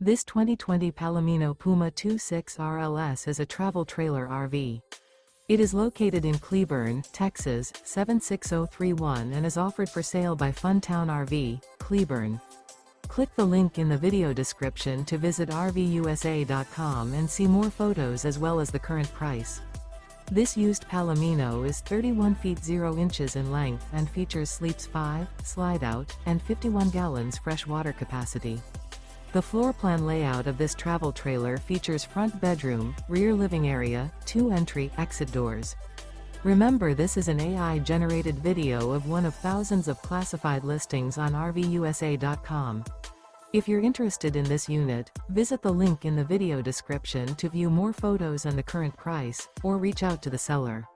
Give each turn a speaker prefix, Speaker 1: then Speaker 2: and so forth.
Speaker 1: This 2020 Palomino Puma 26 RLS is a travel trailer RV. It is located in Cleburne, Texas, 76031 and is offered for sale by Funtown RV, Cleburne. Click the link in the video description to visit RVUSA.com and see more photos as well as the current price. This used Palomino is 31 feet 0 inches in length and features sleeps 5, slide-out, and 51 gallons fresh water capacity. The floor plan layout of this travel trailer features front bedroom, rear living area, 2 entry/exit doors. Remember, this is an AI-generated video of one of thousands of classified listings on RVUSA.com. If you're interested in this unit, visit the link in the video description to view more photos and the current price, or reach out to the seller.